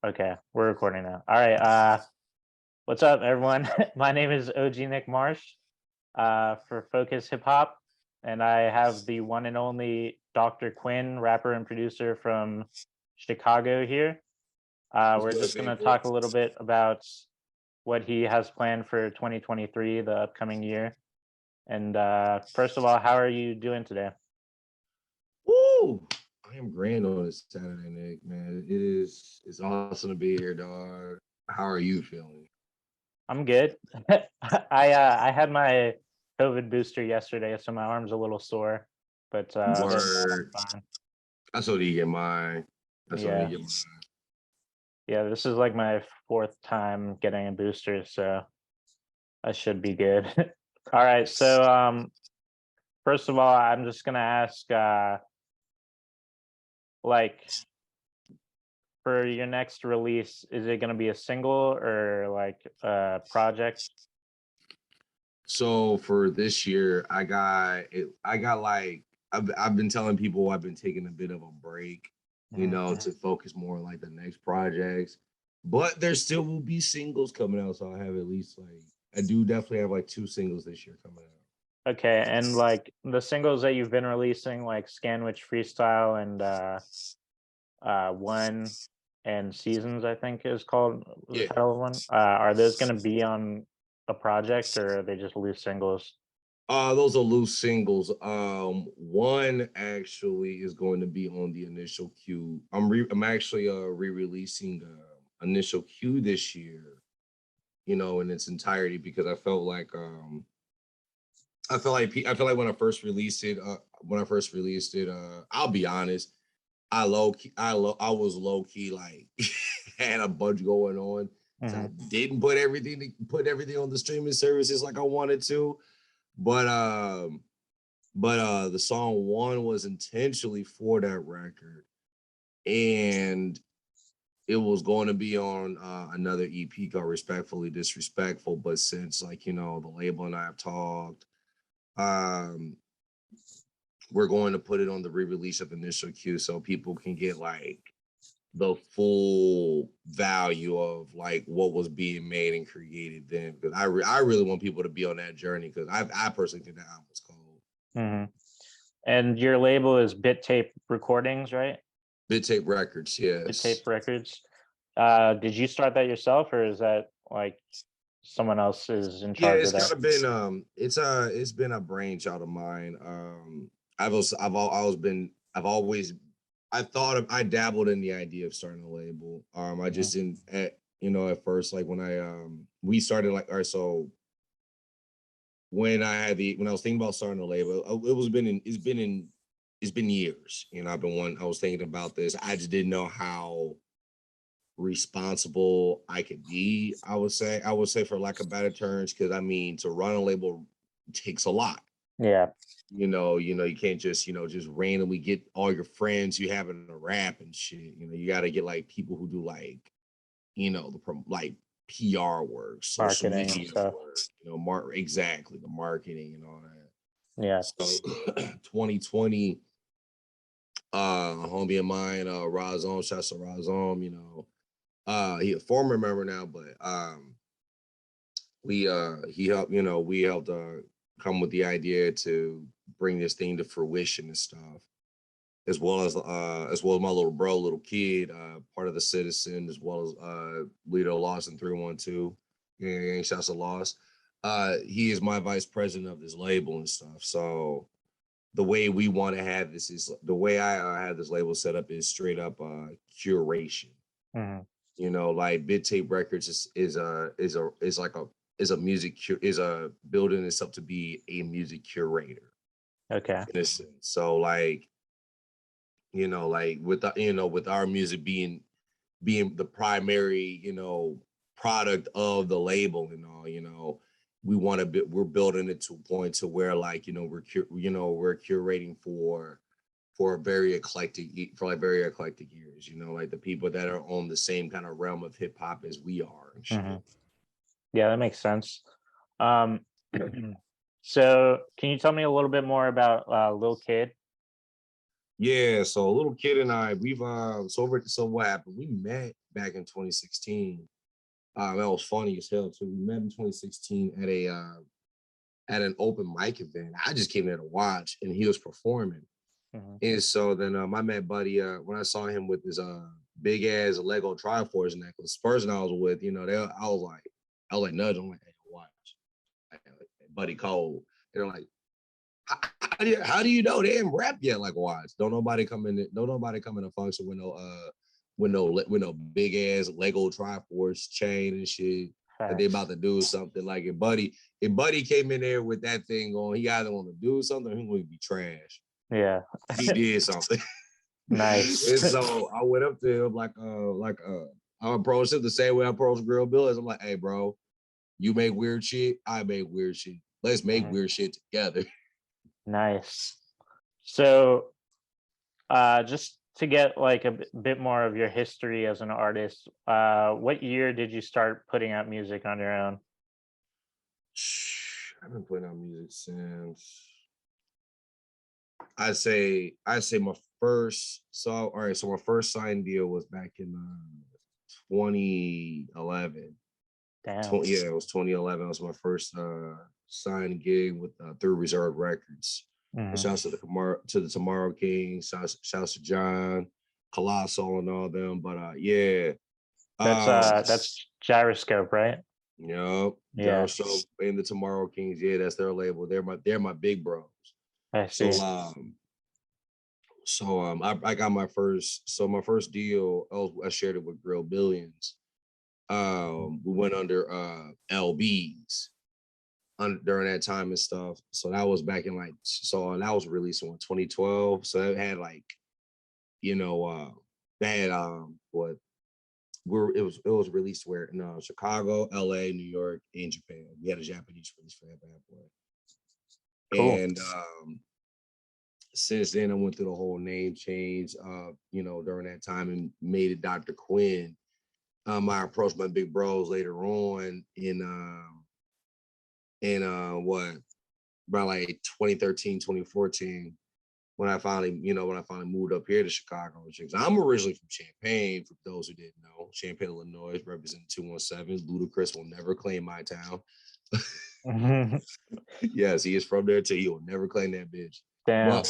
Okay, we're recording now. All right. What's up, everyone? My name is OG Nick Marsh for Focus Hip Hop, and I have the one and only Dr. Quinn, rapper and producer from Chicago here. What's We're good, just going to people? talk a little bit about what he has planned for 2023, the upcoming year. And first of all, how are you doing today? Woo! I am grand on this Saturday, Nick. Man, it's awesome to be here, dog. How are you feeling? I'm good. I had my COVID booster yesterday, so my arm's a little sore, but other than that, Word. I'm fine. I still need to get mine. I still need Yeah, to get mine. yeah. This is like my fourth time getting a booster, so I should be good. All right. So, first of all, I'm just gonna ask, like, for your next release, is it gonna be a single or like a project? So for this year, I got it. I've been telling people I've been taking a bit of a break, Mhm. to focus more on like the next projects. But there still will be singles coming out, so I have at least like I do definitely have like two singles this year coming out. Okay, and like the singles that you've been releasing, like Scanwich Freestyle and One and Seasons, I think is called the Yeah. title of one. Are those going to be on a project or are they just loose singles? Those are loose singles. One actually is going to be on the initial queue. I'm actually re-releasing initial queue this year, in its entirety because I feel like when I first released it, I'll be honest, I was low key like had a bunch going on. So I Hmm. didn't put everything on the streaming services like I wanted to. But the song One was intentionally for that record, and it was going to be on another EP called Respectfully Disrespectful. But since the label and I have talked, um we're going to put it on the re-release of Initial Q so people can get like the full value of like what was being made and created then, because I really want people to be on that journey because I personally think that album was cold. Hmm. And your label is Bit Tape Recordings, right? Bit Tape Records, Bit yes. Tape Records. Did you start that yourself or is that like someone else is in Yeah, charge it's of that? kind of been it's been a brainchild of mine. I dabbled in the idea of starting a label. I Hmm. just didn't at first, like when we started, like, all right, so when I was thinking about starting a label, it's been years. I was thinking about this. I just didn't know how responsible I could be. I would say for lack of better terms, because I mean to run a label takes a lot. Yeah. You can't just randomly get all your friends you have in a rap and shit. You got to get like people who do like like PR work, social Marketing and media stuff. work, exactly the marketing and all that. Yeah. So 2020, homie of mine, Razom, shouts to Razom, he a former member now, but we helped come with the idea to bring this thing to fruition and stuff, as well as my little bro, little kid, part of the Citizen, as well as leader of Lost in 312. Yeah, shouts to Lost. He is my vice president of this label and stuff. So the way we want to have this is the way I have this label set up is straight up curation. Hmm. Like Bit Tape Records is a building itself to be a music curator Okay. in a sense. So like like with our music being the primary product of the label and all, we're building it to a point to where like we're curating for very eclectic ears, like the people that are on the same kind of realm of hip hop as we are and Hmm. shit. Yeah, that makes sense. Um, so can you tell me a little bit more about Lil Kid? Yeah, so a little kid and I, we've so what happened? We met back in 2016. That was funny as hell too. We met in 2016 at an open mic event. I just came there to watch, and he was performing. And so then I met Buddy when I saw him with his big ass Lego Triforce necklace. The person I was with, you know, I was like nudging, I'm like, hey, watch, like, Buddy Cole. They're like, how do you know they ain't rap yet? Like, watch, don't nobody come in a function with no big ass Lego Triforce chain and shit. That they about to do something. Like if Buddy came in there with that thing on, he either want to do something or he would be trash. Yeah. He did something. Nice. And so I went up to him I approached him the same way I approached Grill Bill. I'm like, hey bro, you make weird shit, I make weird shit. Let's make weird shit together. Nice. So just to get like a bit more of your history as an artist, what year did you start putting out music on your own? I've been putting out music since I say my first my first signed deal was back in 2011. Damn. It was 2011. It was my first signed gig with through Reserve Records. Shouts to the Tomorrow Kings, shouts to John, Colossal and all them. But yeah. That's Gyroscope, right? Yep. Yeah. Gyroscope and the Tomorrow Kings. Yeah, that's their label. They're my big bros. I see. I got my first deal. I shared it with Grill Billions. We went under LBs during that time and stuff. So that was back in that was released in 2012. So it had it was released in Chicago, LA, New York, and Japan. We had a Japanese release for that bad boy. Cool. And since then I went through the whole name change during that time and made it Dr. Quinn. I approached my big bros later on about like 2013, 2014, when I finally moved up here to Chicago. I'm originally from Champaign, for those who didn't know. Champaign, Illinois, representing 217. Ludacris will never claim my town. Yes, he is from there too. He will never claim that bitch. Damn.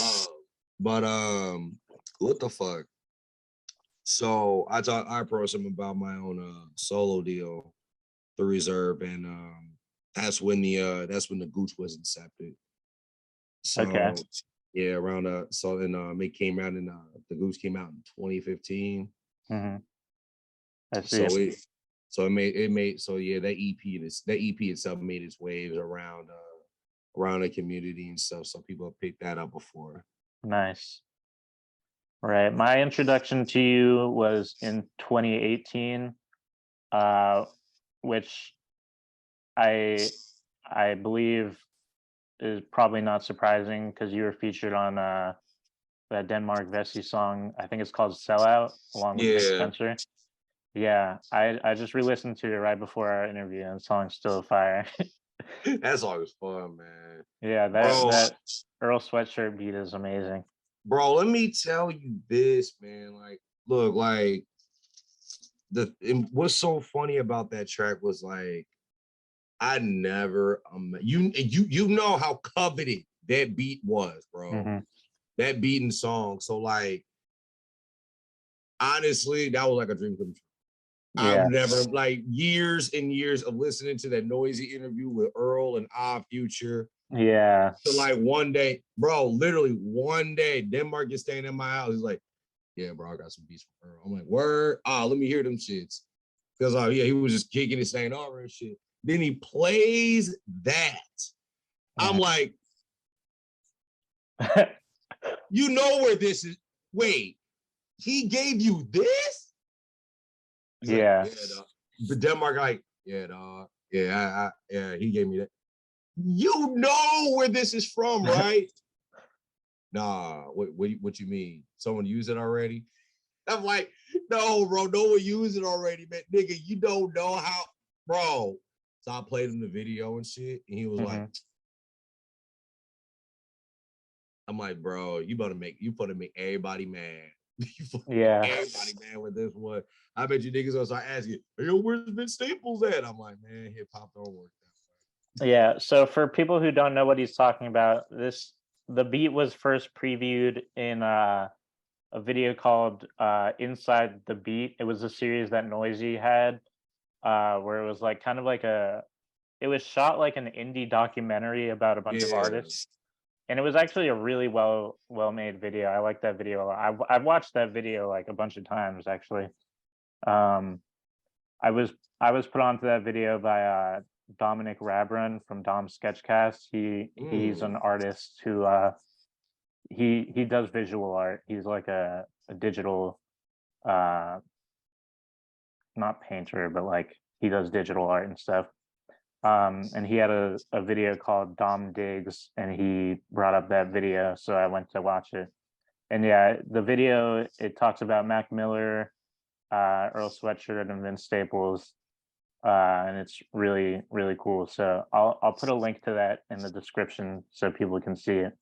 But what the fuck? So I approached him about my own solo deal through Reserve, and that's when the Gooch was incepted. So okay. Yeah, around it came out in the Gooch came out in 2015. I see. That EP itself made its waves around the community and stuff. So people have picked that up before. Nice. Right. My introduction to you was in 2018, which I believe is probably not surprising because you were featured on that Denmark Vesey song. I think it's called Sellout, along with Nick Spencer. Yeah, I just re-listened to it right before our interview, and the song's still fire. That song is fun, man. Yeah, that Earl Sweatshirt beat is amazing. Bro, let me tell you this, man. Like, look, like what's so funny about that track was like, I never you know how coveted that beat was, bro. That beat and song. So like, honestly, that was like a dream come true. Yeah. I've never, like, years and years of listening to that noisy interview with Earl and Future. Yeah. So like one day, bro, literally one day, Denmark is staying in my house. He's like, yeah, bro, I got some beats from Earl. I'm like, word? Let me hear them shits. Because he was just kicking and saying all that shit. Then he plays that. I'm like, you know where this is. Wait, he gave you this? He's like, yeah, dog. But Denmark, like, yeah, dog. Yeah, he gave me that. You know where this is from, right? Nah, what you mean? Someone used it already? I'm like, no, bro, no one used it already, man. Nigga, you don't know how, bro. So I played him the video and shit, and he was like, I'm like, bro, you better make everybody mad. Yeah. Everybody mad with this one. I bet you niggas will start asking, hey, yo, where's Vince Staples at? I'm like, man, hip hop don't work that way. Yeah. So for people who don't know what he's talking about, the beat was first previewed in a video called Inside the Beat. It was a series that Noisy had, where it was like kind of like it was shot like an indie documentary about a bunch of Yeah. artists. And it was actually a really well made video. I like that video a lot. I've watched that video like a bunch of times actually. Um, I was I was put onto that video by Dominic Rabrun from Dom Sketchcast. He's an Mm. artist who he does visual art. He's like a digital uh not painter, but like he does digital art and stuff. And he had a video called Dom Digs, and he brought up that video, so I went to watch it. And yeah, the video, it talks about Mac Miller, Earl Sweatshirt, and Vince Staples, and it's really cool. So I'll put a link to that in the description so people can see it,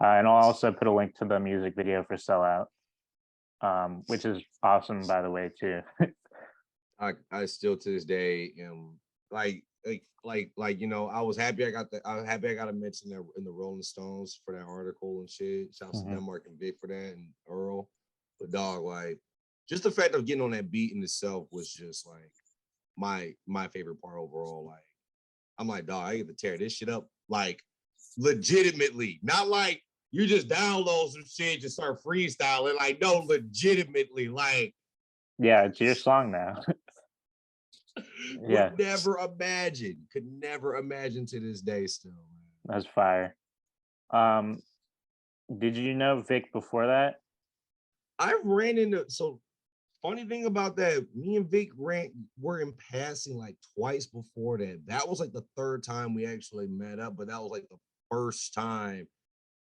and I'll also put a link to the music video for Sellout, which is awesome by the way too. I still to this day am like I was happy I got to mention that in the Rolling Stones for that article and shit. Shouts to Mhm. Denmark and Vic for that and Earl. But dog, like just the fact of getting on that beat in itself was just like my favorite part overall. Like I'm like, dog, I get to tear this shit up like legitimately, not like you just download some shit and start freestyling. Like no, legitimately, like Yeah, it's your song now. Yeah, could never imagine to this day still, man. that's fire. Um, did you know Vic before that? I ran into so funny thing about that, me and Vic were in passing like twice before that. That was like the third time we actually met up, but that was like the first time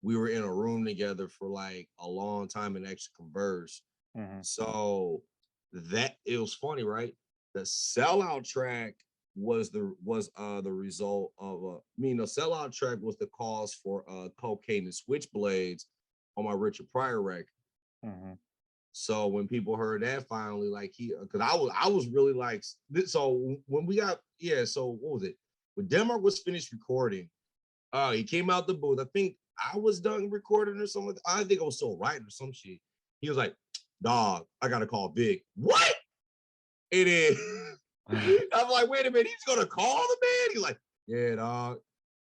we were in a room together for like a long time and actually conversed. Mhm. So that it was funny, right? The sellout track was the result of the sellout track was the cause for cocaine and switchblades on my Richard Pryor record. Mhm. So when people heard that finally, like because I was really like so when we got so what was it? When Denmark was finished recording, he came out the booth. I think I was done recording or something. I think I was still writing or some shit. He was like, "Dog, I gotta call Big." What? It is. I'm like, wait a minute, he's gonna call the man. He's like, "Yeah, dog."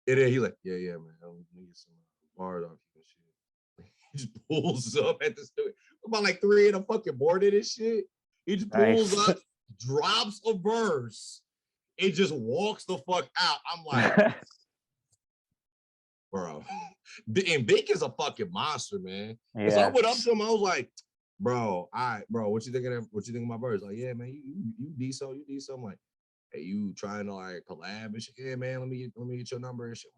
It is. He's like, "Yeah, man. Let me get some bars off you and shit." He just pulls up at the studio. About like 3 in the fucking morning and shit. He just pulls Nice. up, drops a verse, and just walks the fuck out. I'm like, bro. And Vic is a fucking monster, man. And so I Yeah, went up to him. I was like, bro, all right, bro, what you thinking of? What you think of my verse? Like, yeah, man, you decent, you decent. I'm like, hey, you trying to like collab and shit? Yeah, man, let me get your number and shit.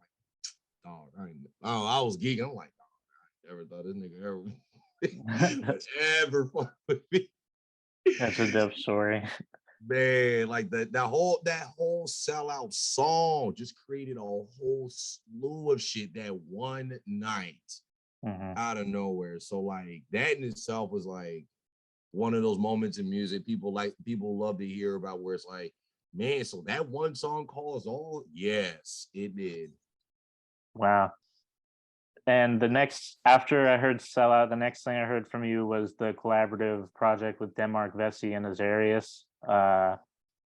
I'm like, dog, I was geeking. I'm like, dog, I never thought this nigga ever ever fuck with me. that's a dope story. Man, like that whole sellout song just created a whole slew of shit that one night Mhm. out of nowhere. So like that in itself was like one of those moments in music people love to hear about where it's like, man, so that one song caused all? Yes, it did. Wow. And the next, after I heard Sellout, the next thing I heard from you was the collaborative project with Denmark Vesey and Azarius, Yeah.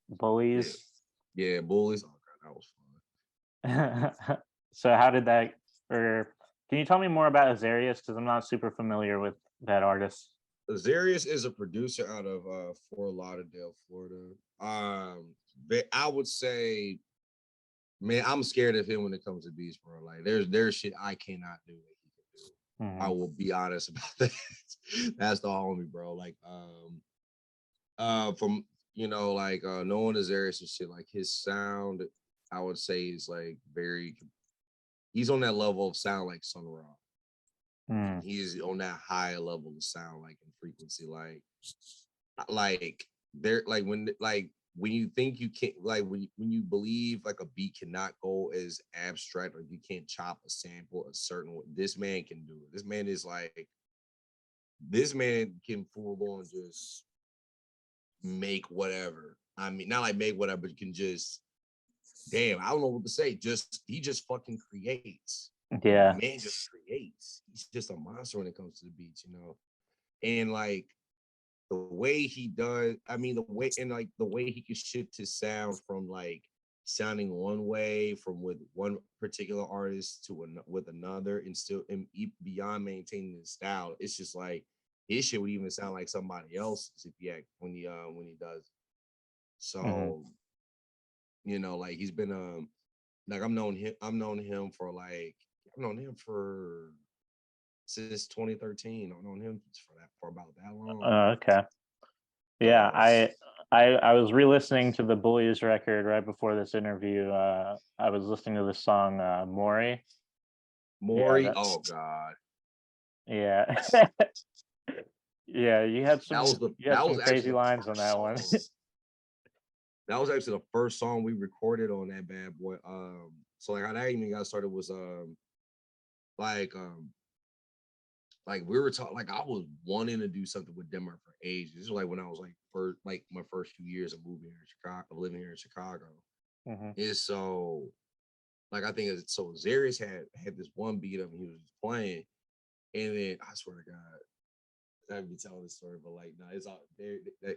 Bullies. Yeah, Bullies. Oh god, that was fun. So how did that, or can you tell me more about Azarius? Because I'm not super familiar with that artist. Azarius is a producer out of Fort Lauderdale, Florida. I would say, man, I'm scared of him when it comes to beats, bro. Like, there's shit I cannot do that he can do. I Mhm. will be honest about that. That's the homie, bro. Like, from like knowing Azarius and shit, like his sound, I would say is like very. He's on that level of sound like Sun Ra. And Mm. he's on that high level of sound like in frequency like there when you think you can't like when you believe like a beat cannot go as abstract or you can't chop a sample a certain way, this man can do it. This man is like this man can full on just make whatever. I mean, not like make whatever, but you can just damn, I don't know what to say. He just fucking creates. Yeah. The man just creates. He's just a monster when it comes to the beats, you know. And like the way he does, I mean, the way he can shift his sound from like sounding one way from with one particular artist to with another, and still and beyond maintaining his style. It's just like his shit would even sound like somebody else's if he act when he does. So you know, like he's been like I've known him for like I've known him for since 2013. I've known him for about that long. Okay. Yeah, I was re-listening to the Bullies record right before this interview. I was listening to the song Maury. Maury, oh god. Yeah. Yeah, you had some crazy lines on that one. That was actually the first song we recorded on that bad boy. So like how that even got started was like we were talking, like I was wanting to do something with Denmark for ages. This was like when I was like my first few years of moving here in Chicago, living here in Chicago. And so like I think so Zarius had this one beat of him he was just playing, and then I swear to God, I'd be telling this story, but like no, it's all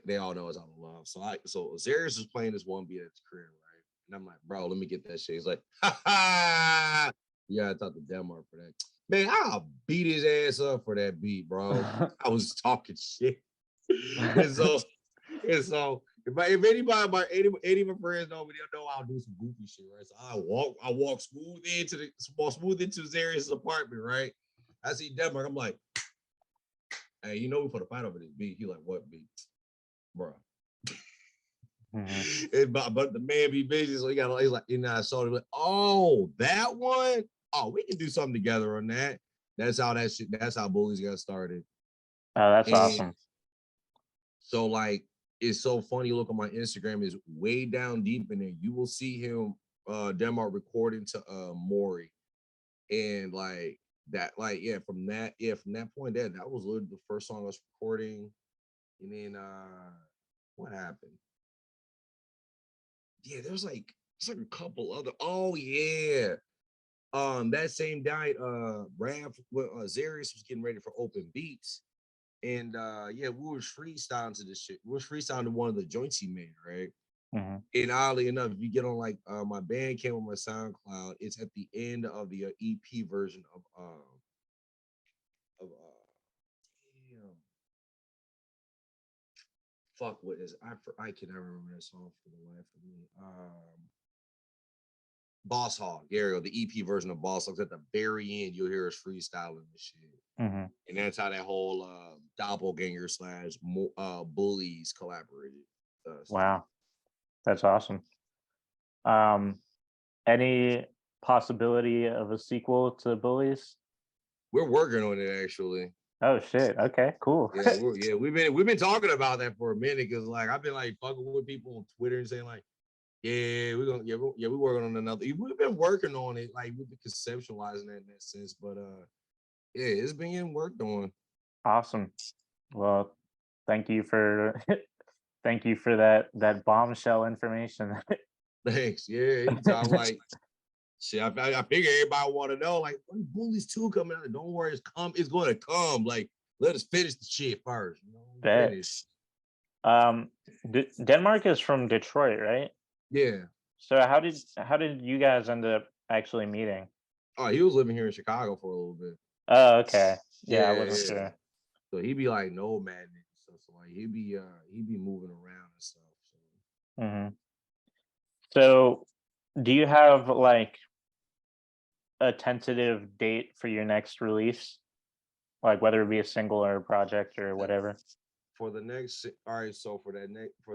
they all know it's all love. So Zarius was playing this one beat at his career, right? And I'm like, bro, let me get that shit. He's like, ha ha. Yeah, I talked to Denmark for that. Man, I'll beat his ass up for that beat, bro. I was talking shit. and so if anybody, any of my friends know me, they'll know I'll do some goofy shit, right? So I walk smooth into Zarius' apartment, right? I see Denmark, I'm like, hey, you know we put a fight over this beat. He like, what beat? Bro. But the man be busy, so he's like, you know, I saw him like, oh, that one? Oh, we can do something together on that. That's how Bullies got started. Oh, that's awesome. So like it's so funny. Look on my Instagram, is way down deep in there. You will see him Denmark recording to Maury. And like that, like from that point that was literally the first song I was recording. And then what happened? Yeah, there's like a couple other. Oh yeah, that same night, Rav Zarius was getting ready for open beats, and yeah, we were freestyling to this shit. We were freestyling to one of the joints he made, right? And oddly enough, if you get on like my Bandcamp on my SoundCloud, it's at the end of the EP version of damn. Fuck, what is I can never remember that song for the life of me. Boss Hog, Gary, the EP version of Boss Hog's at the very end. You'll hear us freestyling this shit, and that's how that whole doppelganger / bullies collaborated. Wow, that's awesome. Any possibility of a sequel to Bullies? We're working on it actually. Oh shit! Okay, cool. Yeah, we've been talking about that for a minute because like I've been like fucking with people on Twitter and saying like, yeah, we're working on another. We've been working on it, like we've been conceptualizing that in that sense, but yeah, it's being worked on. Awesome. Well, thank you for thank you for that bombshell information. Thanks. Yeah, anytime. Like, shit, I figure everybody want to know, like, when Bullies 2 coming out? Don't worry, it's going to come. Like, let us finish the shit first. You know, finish. Denmark is from Detroit, right? Yeah. So how did you guys end up actually meeting? Oh, he was living here in Chicago for a little bit. Oh, okay. Yeah, I wasn't sure. So he'd be like nomad and stuff. So like he'd be moving around and stuff. So. So do you have like a tentative date for your next release? Like whether it be a single or a project or whatever? For the next, all right. So for the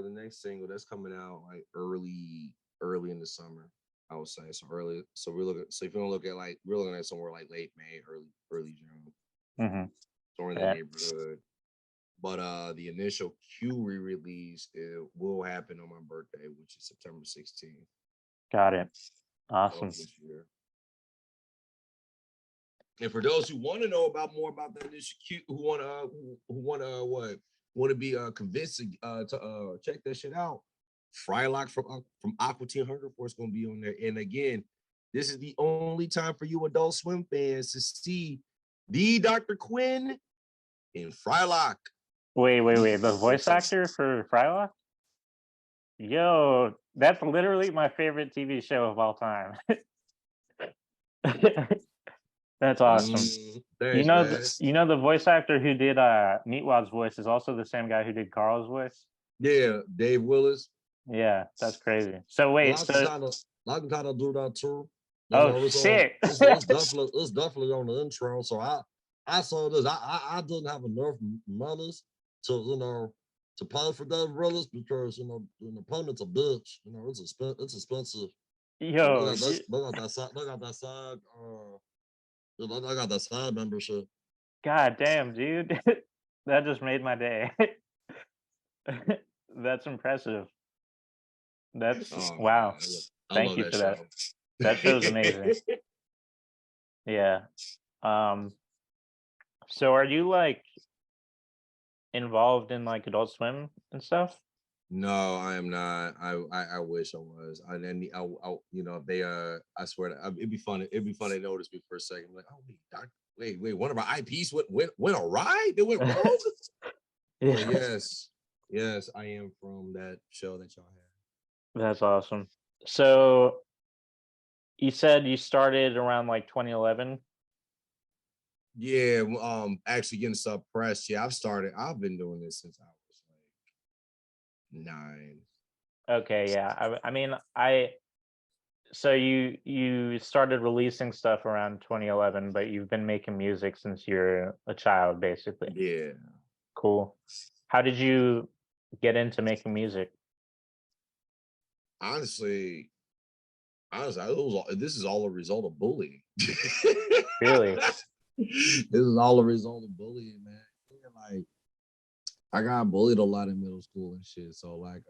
next single that's coming out like early in the summer, I would say. So early. So we're looking. So if you want to look at like we're looking at somewhere like late May, early June. Somewhere in that neighborhood. But the initial Q re-release will happen on my birthday, which is September 16th. Got it. Awesome. And for those who want to know about more about that issue, who want to be convinced to check that shit out, Frylock from Aqua Teen Hunger Force going to be on there. And again, this is the only time for you Adult Swim fans to see the Dr. Quinn in Frylock. Wait. The voice actor for Frylock? Yo, that's literally my favorite TV show of all time. That's awesome. Thanks, man. You know the voice actor who did Meatwad's voice is also the same guy who did Carl's voice. Yeah, Dave Willis. Yeah, that's crazy. So wait, I can kind of do that too. Shit. It's definitely on the intro. So I saw this. I didn't have enough manners to to pay for those brothers because the opponent's a bitch. It's expensive. Yo, They got that side. They got that side. They got that side membership. god damn, dude. That just made my day. That's impressive. That's wow. Man, Thank you for that. That show's amazing. Yeah. So are you like involved in like Adult Swim and stuff? No, I am not. I wish I was. They I swear to, it'd be funny. It'd be funny to notice me for a second. Like, oh wait, one of our IPs went awry. They went wrong. Yeah. Yes, I am from that show that y'all had. That's awesome. So you said you started around like 2011. Yeah, actually getting suppressed. Yeah, I've been doing this since I was like 9. Okay, yeah. I mean, so you started releasing stuff around 2011, but you've been making music since you're a child, basically. Yeah. Cool. How did you get into making music? Honestly, this is all a result of bullying. Really? This is all a result of bullying, man. Yeah, like I got bullied a lot in middle school and shit. So like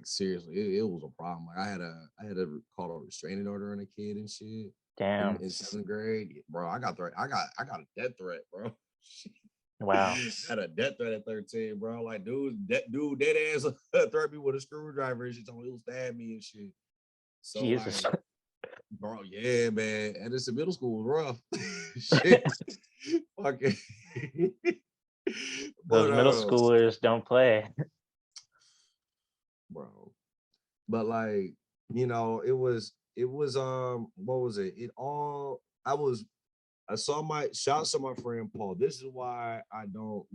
seriously, it was a problem. Like I had a called a restraining order on a kid and shit. Damn. In 7th grade, bro. I got a death threat, bro. Wow. I had a death threat at 13, bro. Like dude dead ass threatened me with a screwdriver and shit. Told me he'll stab me and shit. So Jesus. like, bro, yeah, man. And this in middle school was rough. Shit. Fucking. Those middle schoolers don't play. Bro. But like, it was what was it? I saw my shouts to my friend Paul. This is why I don't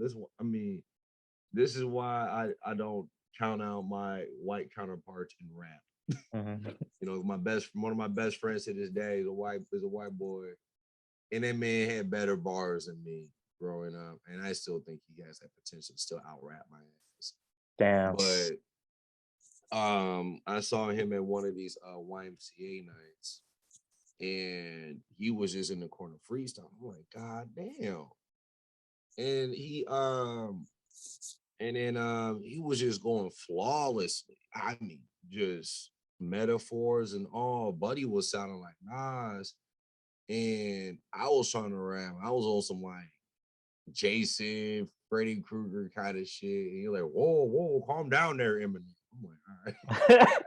count out my white counterparts in rap. Mm-hmm. One of my best friends to this day is a white boy, and that man had better bars than me growing up, and I still think he has that potential to still out rap my ass. Damn. But I saw him at one of these YMCA nights, and he was just in the corner freestyle. I'm like, God damn. And he he was just going flawlessly. I mean, just metaphors and all. Buddy was sounding like Nas, and I was trying to rap. I was on some like Jason, Freddy Krueger kind of shit. And you're like, whoa, calm down there, Eminem. I'm like, all right.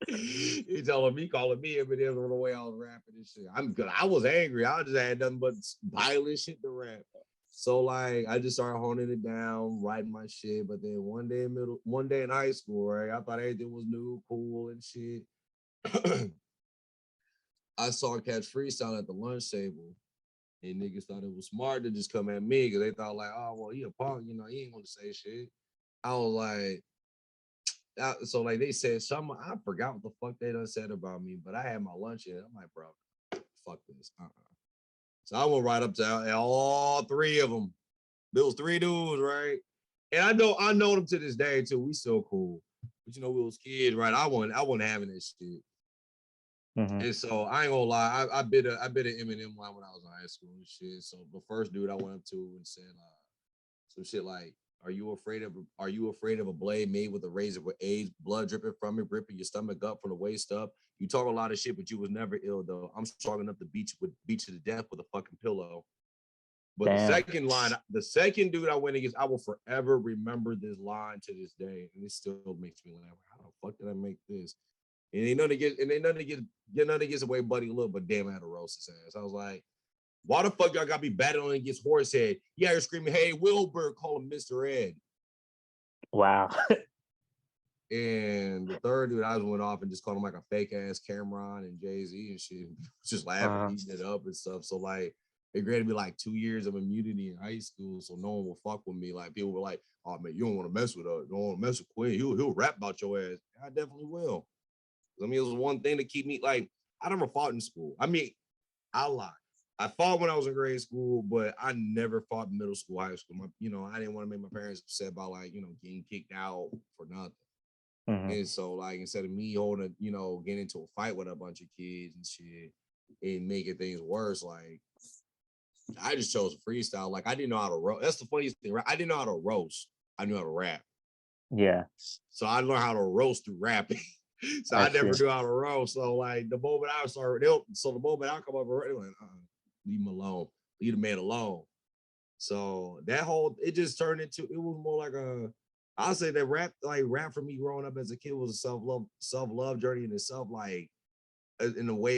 He calling me Eminem on the way I was rapping and shit. I'm good. I was angry. I just had nothing but violent shit to rap. So like I just started honing it down, writing my shit. But then one day in high school, right? I thought everything was new, cool, and shit. I saw Catch Freestyle at the lunch table, and niggas thought it was smart to just come at me because they thought like, oh well, he a punk, he ain't gonna say shit. I was like, so like they said something. I forgot what the fuck they done said about me, but I had my lunch in. I'm like, bro, fuck this. So I went right up to all 3 of them. There was 3 dudes, right? And I know them to this day too. We still cool, but we was kids, right? I wasn't having this shit. Mm-hmm. And so I ain't gonna lie, I bit an Eminem line when I was in high school and shit. So the first dude I went up to and said some shit like, Are you afraid of a blade made with a razor with AIDS, blood dripping from it, ripping your stomach up from the waist up? You talk a lot of shit, but you was never ill though. I'm strong enough to beat you to the death with a fucking pillow. But Damn. the second dude I went against, I will forever remember this line to this day, and it still makes me laugh. How the fuck did I make this? And ain't nothing gets away, buddy. Look, but damn, I had to roast his ass. I was like, why the fuck y'all got me battling against Horsehead? Yeah, you're screaming, hey, Wilbur, call him Mr. Ed. Wow. And the third dude, I just went off and just called him like a fake ass Cameron and Jay-Z and shit. Just laughing, eating it up and stuff. So like, it granted me like 2 years of immunity in high school, so no one will fuck with me. Like people were like, "Oh man, you don't want to mess with us. You don't want to mess with Quinn. He'll rap about your ass." I definitely will. I mean, it was one thing to keep me like. I never fought in school. I mean, I lied. I fought when I was in grade school, but I never fought in middle school, high school. I didn't want to make my parents upset about like getting kicked out for nothing. Mm-hmm. And so like instead of me getting into a fight with a bunch of kids and shit and making things worse, like. I just chose freestyle. Like I didn't know how to roast. That's the funniest thing, right? I didn't know how to roast. I knew how to rap. Yeah. So I learned how to roast through rapping. So I never knew how to roast. So like the moment I started, the moment I come up with like, leave him alone, leave the man alone. So it just turned into, it was more like I'll say that rap for me growing up as a kid was a self-love journey in itself. Like in a way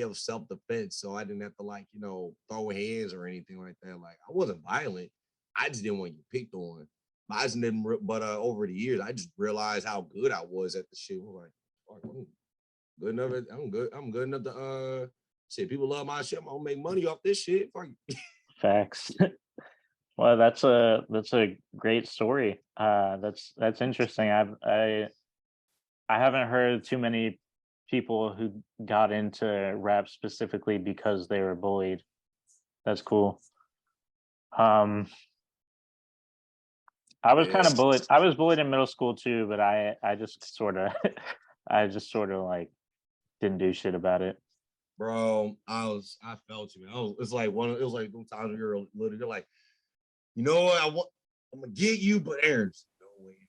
of self-defense, so I didn't have to like throw hands or anything like that. Like I wasn't violent, I just didn't want to get picked on. I just didn't. But over the years, I just realized how good I was at the shit. I was like, fuck, I'm good enough. I'm good enough to shit. People love my shit. I'm gonna make money off this shit. Fuck. Facts. Well, that's a great story. That's interesting. I haven't heard too many people who got into rap specifically because they were bullied. That's cool. I was kind of bullied. I was bullied in middle school too, but I just sort of I just sort of like didn't do shit about it. Bro, I felt you, man. It was like those times when you're little, you're like, you know what, I'm gonna get you, but Aaron's no way.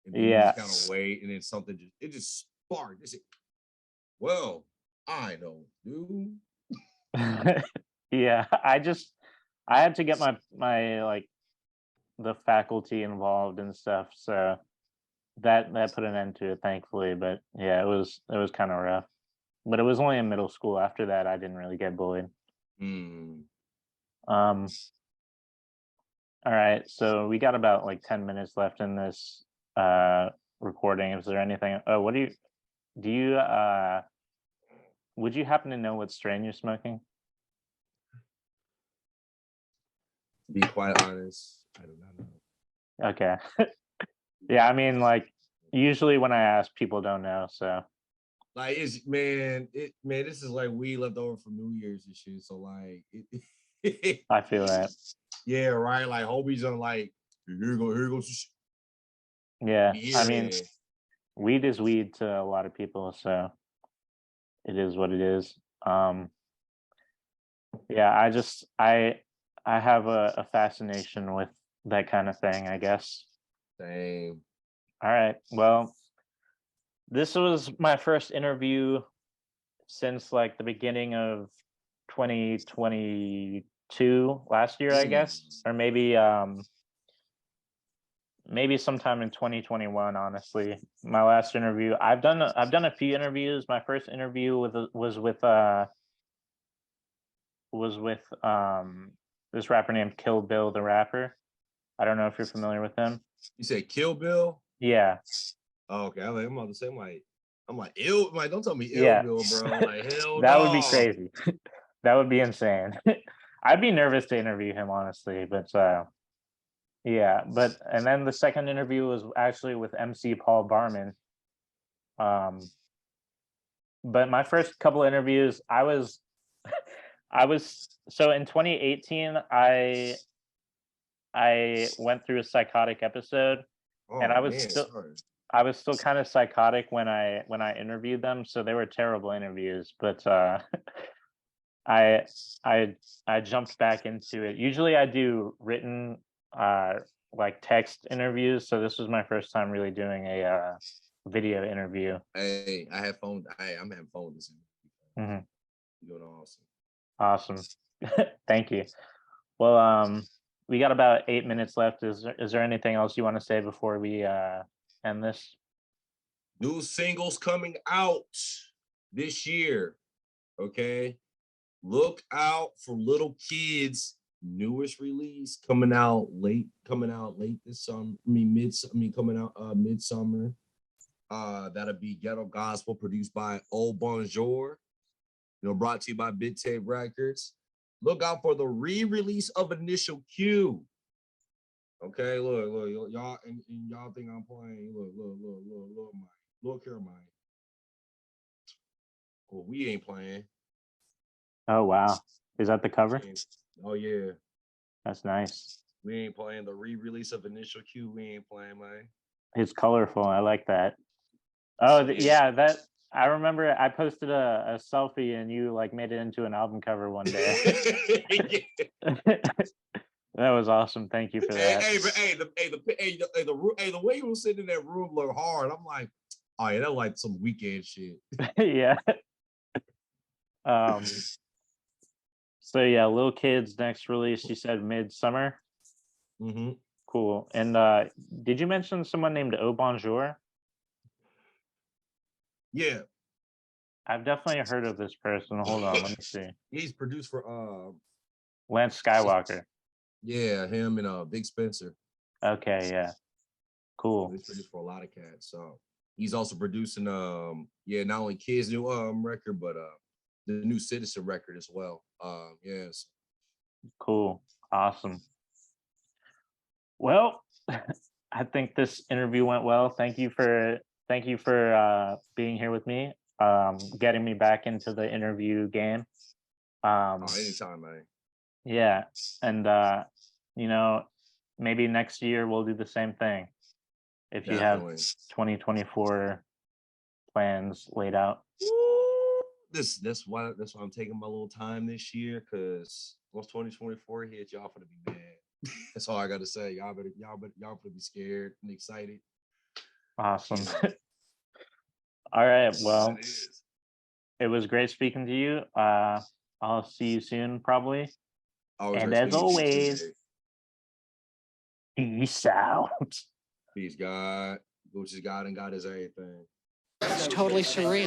And then you just kind of wait, and then something just sparked. It's well, I know, dude. Yeah, I had to get my like the faculty involved and stuff, so that put an end to it, thankfully. But yeah, it was kind of rough. But it was only in middle school. After that, I didn't really get bullied. Um, all right, so we got about like 10 minutes left in this recording. Is there anything? Oh, what do you would you happen to know what strain you're smoking? To be quite honest, I do not know. Okay. Yeah, I mean, like usually when I ask, people don't know. So like this is like weed left over from New Year's and shit. So like I feel that. Yeah, right. Like homies are like, here goes some shit. Yeah, I mean, weed is weed to a lot of people, so it is what it is. Yeah, I have a fascination with that kind of thing, I guess. Same. All right. Well, this was my first interview since like the beginning of 2022, last year, I guess, or maybe sometime in 2021. Honestly, my last interview. I've done a few interviews. My first interview was with this rapper named Kill Bill the Rapper. I don't know if you're familiar with him. You say Kill Bill? Yeah. Oh, okay. I'm about to say I'm like ill. Like, don't tell me ill Yeah. Bill, bro. Like hell That no. would be crazy. That would be insane. I'd be nervous to interview him, honestly, but yeah. But and then the second interview was actually with MC Paul Barman. But my first couple of interviews, I was so in 2018, I went through a psychotic episode, and I was still kind of psychotic when I interviewed them, so they were terrible interviews. But I jumped back into it. Usually, I do written like text interviews, so this was my first time really doing a video interview. Hey, I have phone. I'm having phone this interview. Mhm. You're doing awesome. Awesome. Thank you. Well, we got about 8 minutes left. Is there anything else you want to say before we end this? New singles coming out this year. Okay. Look out for Little Kids' newest release coming out late this summer. Coming out midsummer. That'll be Ghetto Gospel produced by Old Bonjour. Brought to you by Big Tape Records. Look out for the re-release of Initial Q. Okay, look, y'all, and y'all think I'm playing. Look here, Mike. Well, we ain't playing. Oh wow, is that the cover? Oh yeah, That's nice. we ain't playing the re-release of Initial Q. We ain't playing, man. It's colorful. I like that. Oh yeah, that I remember. I posted a selfie and you like made it into an album cover one day. That was awesome. Thank you for that. The way you were sitting in that room looked hard. I'm like, oh yeah, that like some weekend shit. Yeah. So yeah, Little Kids next release. You said midsummer. Mm-hmm. Cool. And did you mention someone named Au Bonjour? Yeah, I've definitely heard of this person. Hold on, let me see. he's produced for Lance Skywalker. Yeah, him and Big Spencer. Okay, yeah. Cool. He's produced for a lot of cats. So he's also producing not only Kids' new record, but the new Citizen record as well. Yes. Cool. Awesome. Well, I think this interview went well. Thank you for being here with me. Getting me back into the interview game. Anytime, man. Yeah. And maybe next year we'll do the same thing. If Definitely. you have 2024 plans laid out. That's why I'm taking my little time this year, because once 2024 hits, y'all gonna be mad. That's all I gotta say. Y'all better be scared and excited. Awesome. All right. Well, it was great speaking to you. I'll see you soon, probably. And as always, peace out. Peace, God. Which is God, and God is everything. It's totally surreal.